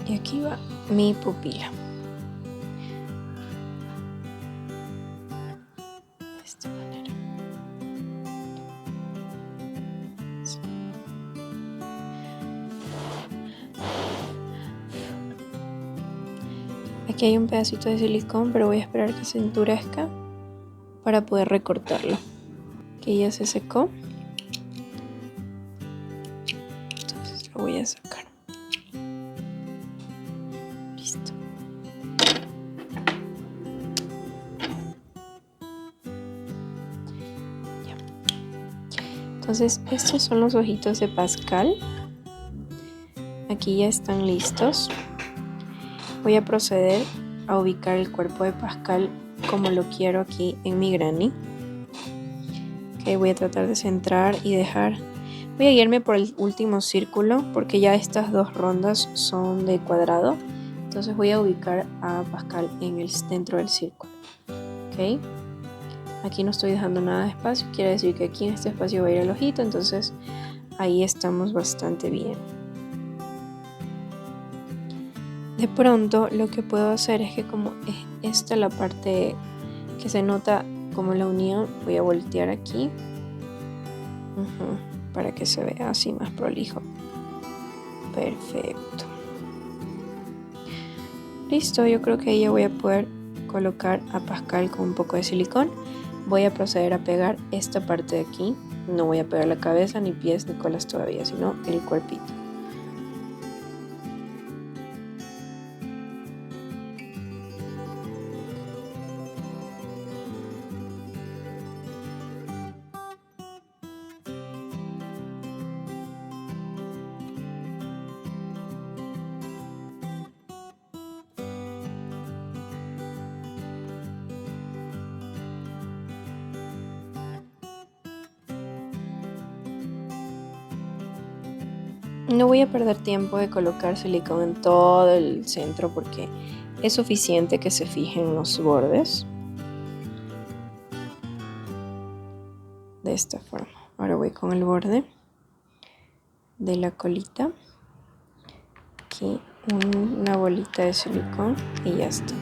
Y aquí va mi pupila. De esta manera. Aquí hay un pedacito de silicón, pero voy a esperar que se endurezca para poder recortarlo. Que ya se secó. Entonces lo voy a sacar. Listo. Ya. Entonces estos son los ojitos de Pascal. Aquí ya están listos. Voy a proceder a ubicar el cuerpo de Pascal como lo quiero aquí en mi granny. Okay, voy a tratar de centrar y dejar. Voy a guiarme por el último círculo porque ya estas dos rondas son de cuadrado. Entonces voy a ubicar a Pascal en el centro del círculo. Okay. Aquí no estoy dejando nada de espacio. Quiere decir que aquí en este espacio va a ir el ojito. Entonces ahí estamos bastante bien. De pronto lo que puedo hacer es que como es esta la parte que se nota como la unión, voy a voltear aquí para que se vea así más prolijo. Perfecto. Listo, yo creo que ahí ya voy a poder colocar a Pascal con un poco de silicón. Voy a proceder a pegar esta parte de aquí. No voy a pegar la cabeza, ni pies, ni colas todavía, sino el cuerpito. No voy a perder tiempo de colocar silicón en todo el centro porque es suficiente que se fijen los bordes. De esta forma. Ahora voy con el borde de la colita. Aquí una bolita de silicón y ya está.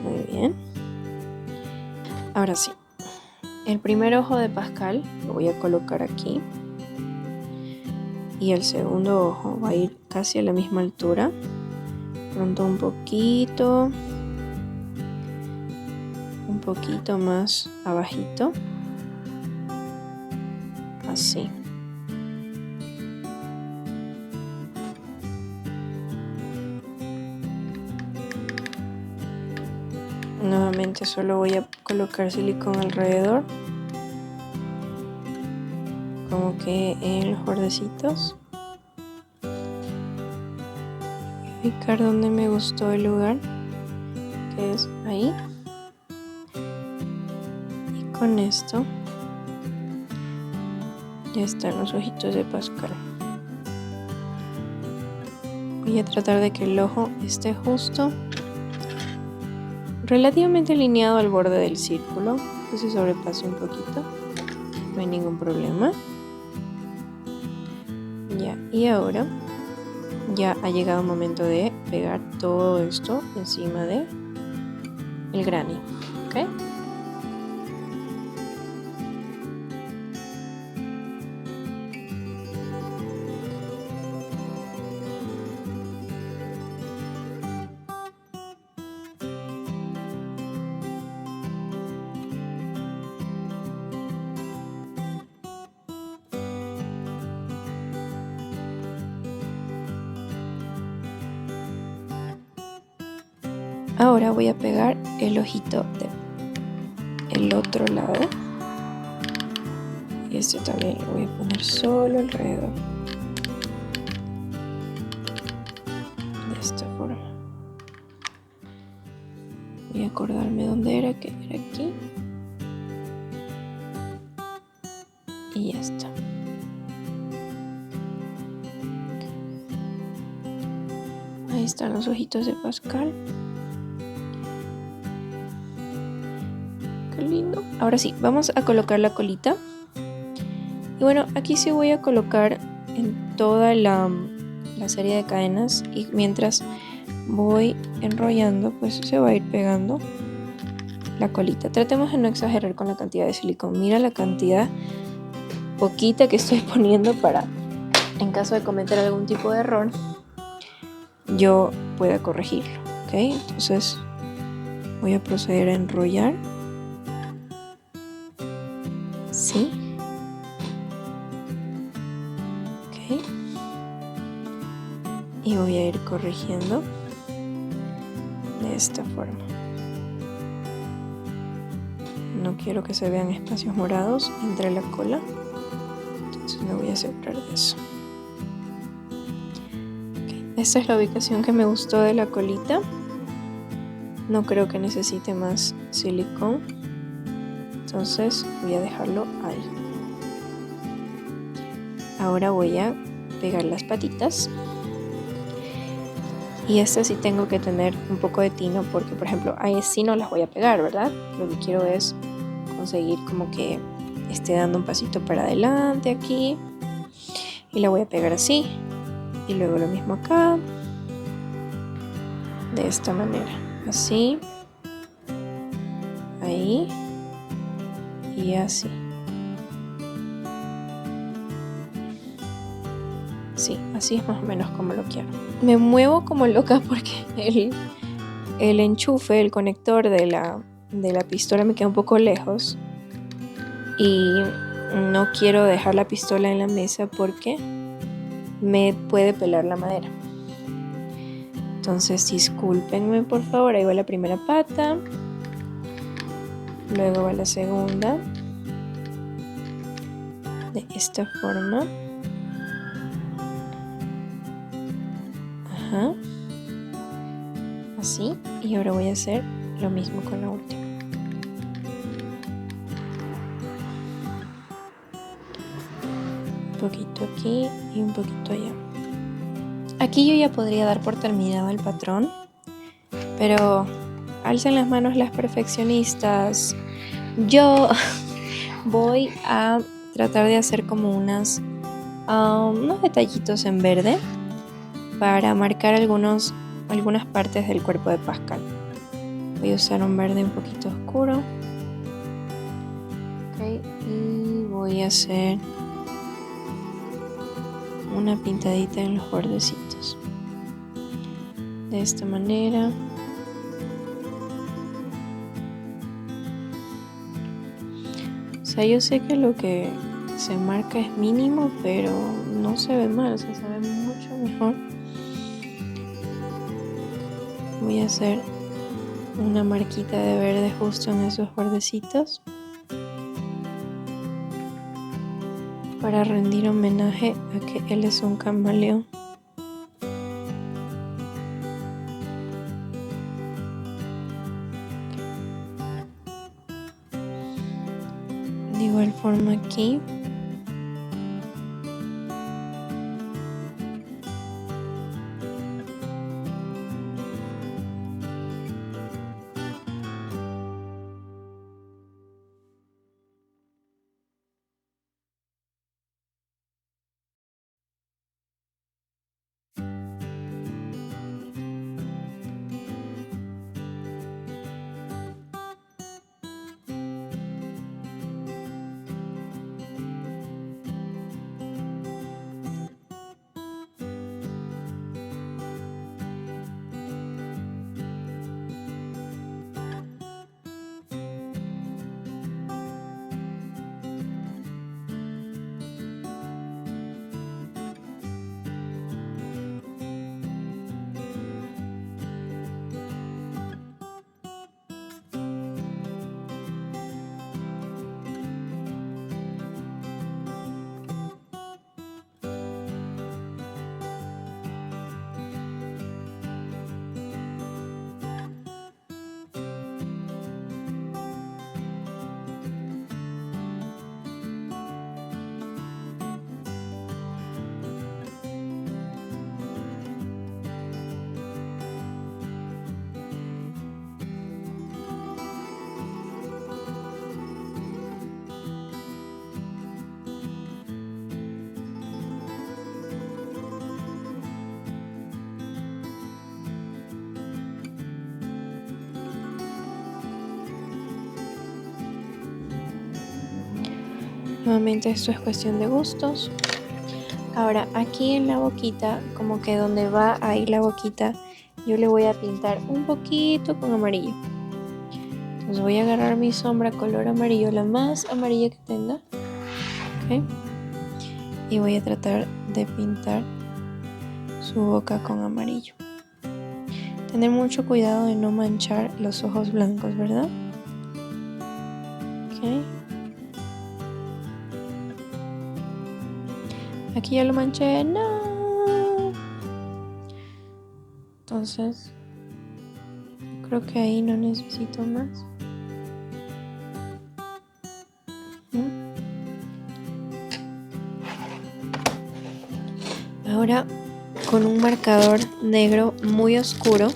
Muy bien. Ahora sí. El primer ojo de Pascal lo voy a colocar aquí. Y el segundo ojo va a ir casi a la misma altura. Pronto un poquito más abajito. Así. Nuevamente solo voy a colocar silicón alrededor. Como que en los bordecitos. Voy a ubicar donde me gustó el lugar, que es ahí. Y con esto ya están los ojitos de Pascal. Voy a tratar de que el ojo esté justo, relativamente alineado al borde del círculo, que se sobrepase un poquito. No hay ningún problema. Ya, y ahora ya ha llegado el momento de pegar todo esto encima de el granny, ¿ok? Ahora voy a pegar el ojito del otro lado. Y este también lo voy a poner solo alrededor. De esta forma. Voy a acordarme dónde era, que era aquí. Y ya está. Ahí están los ojitos de Pascal. Qué lindo. Ahora sí, vamos a colocar la colita. Y bueno, aquí sí voy a colocar en toda la serie de cadenas. Y mientras voy enrollando, pues se va a ir pegando la colita. Tratemos de no exagerar con la cantidad de silicón. Mira la cantidad poquita que estoy poniendo para, en caso de cometer algún tipo de error, yo pueda corregirlo. ¿Ok? Entonces voy a proceder a enrollar. ¿Sí? Ok. Y voy a ir corrigiendo de esta forma. No quiero que se vean espacios morados entre la cola, entonces me voy a asegurar de eso. Okay. Esta es la ubicación que me gustó de la colita. No creo que necesite más silicón, entonces voy a dejarlo ahí. Ahora voy a pegar las patitas. Y estas sí tengo que tener un poco de tino porque, por ejemplo, ahí sí no las voy a pegar, ¿verdad? Lo que quiero es conseguir como que esté dando un pasito para adelante aquí. Y la voy a pegar así. Y luego lo mismo acá. De esta manera. Así. Ahí. Y así. Sí, así es más o menos como lo quiero. Me muevo como loca porque el enchufe, el conector de la pistola me queda un poco lejos. Y no quiero dejar la pistola en la mesa porque me puede pelar la madera. Entonces discúlpenme por favor. Ahí va la primera pata. Luego va la segunda. De esta forma. Ajá. Así. Y ahora voy a hacer lo mismo con la última. Un poquito aquí y un poquito allá. Aquí yo ya podría dar por terminado el patrón, pero alcen las manos las perfeccionistas. Yo voy a tratar de hacer como unos detallitos en verde para marcar algunas partes del cuerpo de Pascal. Voy a usar un verde un poquito oscuro. Okay, y voy a hacer una pintadita en los bordecitos. De esta manera. O sea, yo sé que lo que se marca es mínimo, pero no se ve mal, o sea, se ve mucho mejor. Voy a hacer una marquita de verde justo en esos bordecitos para rendir homenaje a que él es un camaleón. De igual forma aquí. Nuevamente esto es cuestión de gustos. Ahora aquí en la boquita, como que donde va ahí la boquita, yo le voy a pintar un poquito con amarillo. Entonces voy a agarrar mi sombra color amarillo, la más amarilla que tenga. ¿Okay? Y voy a tratar de pintar su boca con amarillo. Tener mucho cuidado de no manchar los ojos blancos, ¿verdad? Okay. Aquí ya lo manché, no. Entonces, creo que ahí no necesito más. Ahora, con un marcador negro muy oscuro,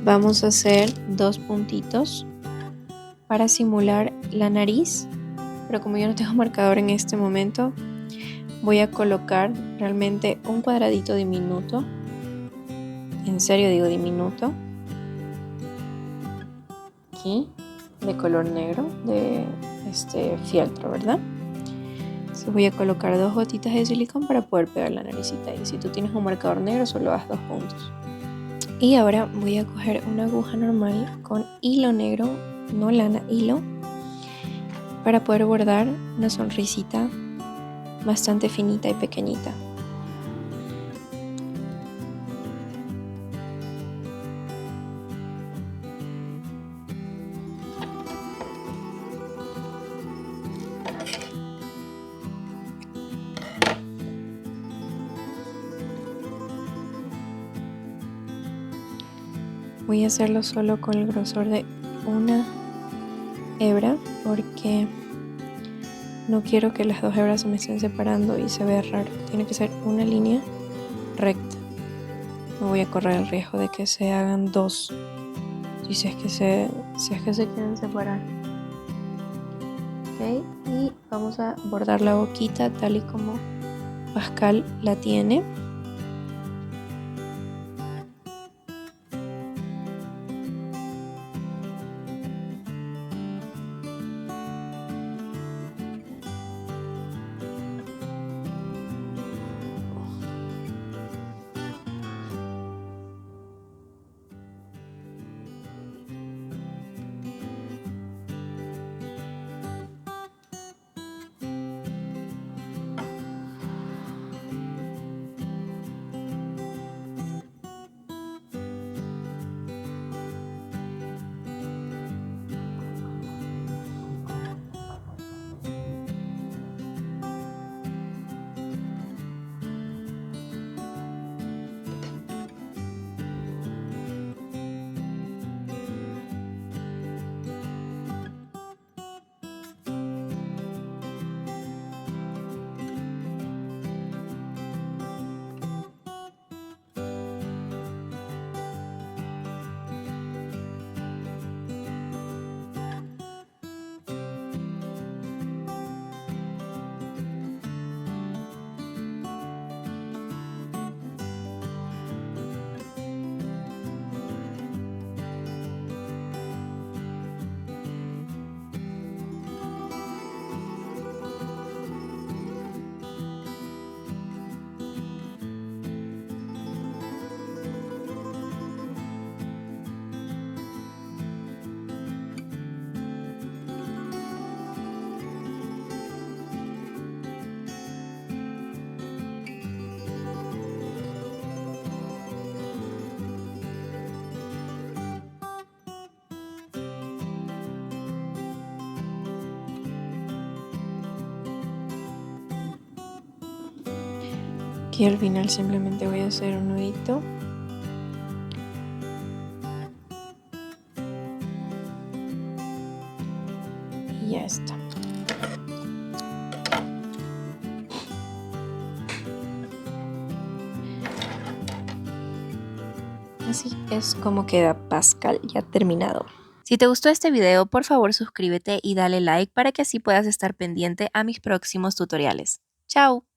vamos a hacer 2 puntitos para simular la nariz. Pero como yo no tengo marcador en este momento, voy a colocar realmente un cuadradito diminuto. En serio digo diminuto. Aquí, de color negro, de este fieltro, ¿verdad? Entonces voy a colocar 2 gotitas de silicón para poder pegar la naricita. Y si tú tienes un marcador negro, solo haz 2 puntos. Y ahora voy a coger una aguja normal con hilo negro, no lana, hilo, para poder bordar una sonrisita bastante finita y pequeñita. Voy a hacerlo solo con el grosor de una hebra porque no quiero que las 2 hebras se me estén separando y se vea raro. Tiene que ser una línea recta. No voy a correr el riesgo de que se hagan 2 si es que se quieren separar. Ok, y vamos a bordar la boquita tal y como Pascal la tiene. Aquí al final simplemente voy a hacer un nudito. Y ya está. Así es como queda Pascal ya terminado. Si te gustó este video, por favor suscríbete y dale like para que así puedas estar pendiente a mis próximos tutoriales. ¡Chao!